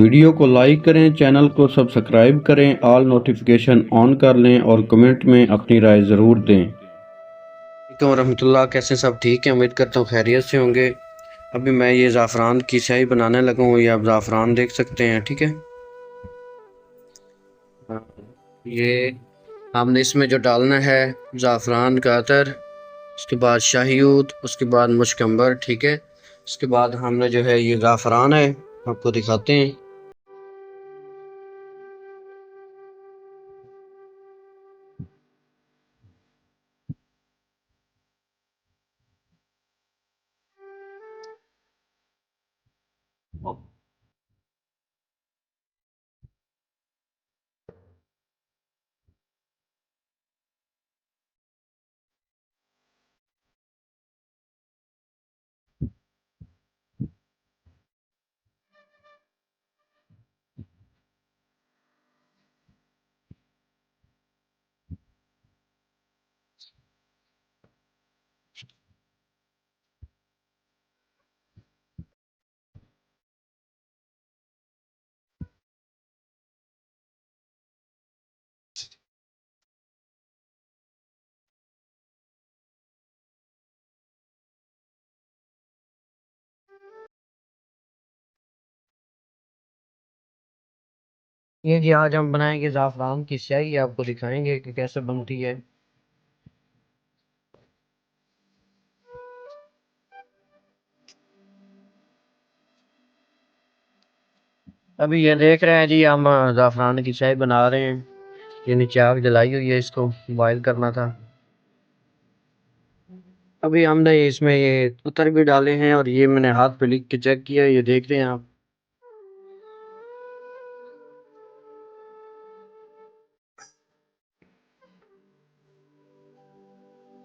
Video को like करें, channel को सब्सक्राइब करें, ऑल नोटिफिकेशन ऑन कर लें और कमेंट में अपनी राय ज़रूर दें। तो रहमतुल्लाह, कैसे सब ठीक है? उम्मीद करता हूँ खैरियत से होंगे। अभी मैं ये ज़ाफ़रान की स्याही बनाने लगा हूँ। ये आप ज़ाफ़रान देख सकते हैं, ठीक है। ये हमने इसमें जो डालना है ज़ाफ़रान का अतर, उसके बाद शाहीऊद, उसके बाद मुश्क-अंबर, ठीक है। उसके बाद हमने जो है ये ज़ाफ़रान है, आपको दिखाते हैं। ये जी आज हम बनाएंगे ज़ाफ़रान की स्याही, आपको दिखाएंगे कि कैसे बनती है। अभी ये देख रहे हैं जी, हम ज़ाफ़रान की चाय बना रहे हैं। ये नीचे आग जलाई हुई है, इसको बॉयल करना था। अभी हमने इसमें ये अतर भी डाले हैं और ये मैंने हाथ पे लिख के चेक किया, ये देख रहे हैं आप।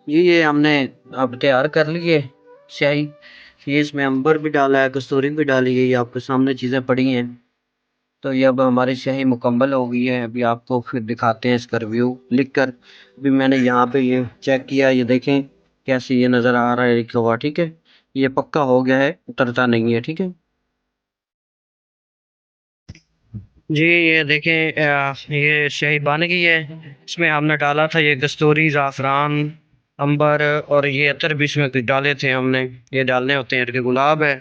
ये हमने अब तैयार कर लिए स्याही। ये इसमें अंबर भी डाला है, कस्तूरी भी डाली है, ये आपके सामने चीज़ें पड़ी हैं। तो ये अब हमारी स्याही मुकम्मल हो गई है। अभी आपको फिर दिखाते हैं इसका रिव्यू लिख कर। अभी मैंने यहाँ पे ये चेक किया, ये देखें कैसे ये नज़र आ रहा है लिखा हुआ, ठीक है। ये पक्का हो गया है, उतरता नहीं है, ठीक है जी। ये देखें ये स्याही बन गई है। इसमें हमने डाला था ये कस्तूरी, ज़ाफ़रान, अंबर और ये अतर भी इसमें कुछ डाले थे हमने। ये डालने होते हैं, कि गुलाब है,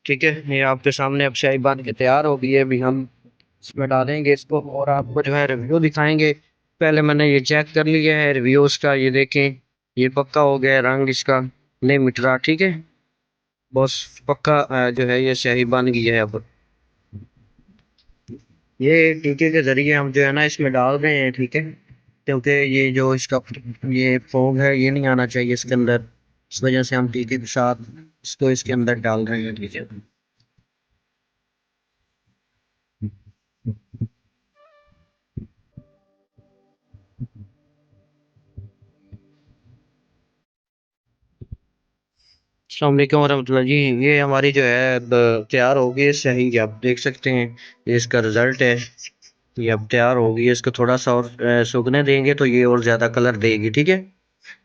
ठीक है। ये आपके सामने अब स्याही बन के तैयार हो गई है। अभी हम इसमें डालेंगे इसको और आपको जो है रिव्यू दिखाएंगे। पहले मैंने ये चेक कर लिया है रिव्यू उसका, ये देखें ये पक्का हो गया है, रंग इसका नहीं मिट रहा, ठीक है। बस पक्का जो है ये स्याही बन गई है। अब ये टीके के जरिए हम जो है ना इसमें डाल रहे हैं, ठीक है। क्योंकि ये जो इसका ये फोग है ये नहीं आना चाहिए इसके अंदर, इस वजह से हम टीके के साथ इसको इसके अंदर डाल रहे हैं, ठीक है। अस्सलाम वालेकुम वरहमतुल्लाह जी। ये हमारी जो है तैयार हो गई है स्याही, आप देख सकते हैं। ये इसका रिजल्ट है, ये अब तैयार हो गई है। इसको थोड़ा सा और सूखने देंगे तो ये और ज़्यादा कलर देगी, ठीक है।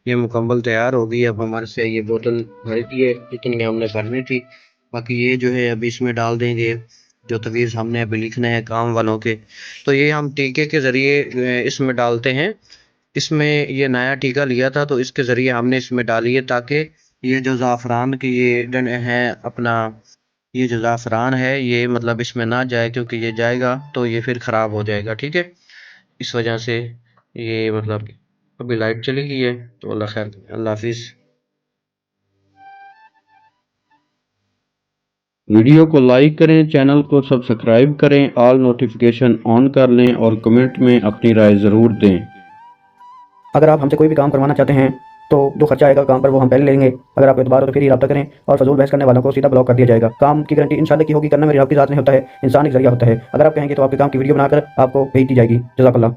ये मुकम्मल तैयार हो गई। अब हमारे से ये बोतल भर गई है जितनी हमने भरनी थी। बाकी ये जो है अभी इसमें डाल देंगे जो तवीज़ हमने अभी लिखने हैं काम वालों के। तो ये हम टीके के ज़रिए इसमें डालते हैं। इसमें ये नया टीका लिया था तो इसके ज़रिए हमने इसमें डाली है, ताकि ये जो ज़ाफ़रान की ये है अपना, ये जो ज़ाफ़रान है ये मतलब इसमें ना जाए, क्योंकि ये जाएगा तो ये फिर ख़राब हो जाएगा, ठीक है। इस वजह से ये मतलब अभी लाइट चली गई है। तो अल्लाह खैर, अल्लाह हाफिज़। वीडियो को लाइक करें, चैनल को सब्सक्राइब करें, ऑल नोटिफिकेशन ऑन कर लें और कमेंट में अपनी राय ज़रूर दें। अगर आप हमसे कोई भी काम करवाना चाहते हैं तो जो खर्चा आएगा काम पर वो हम पहले लेंगे। अगर आपको एतबार हो तो फिर ही रब्ता करें और फजूल बहस करने वालों को सीधा ब्लॉक कर दिया जाएगा। काम की गारंटी इंशाल्लाह की होगी, करना मेरी आपकी ज़ात नहीं होता है, इंसान एक जरिया होता है। अगर आप कहेंगे तो आपके काम की वीडियो बनाकर आपको भेज दी जाएगी। जज़ाकल्लाह।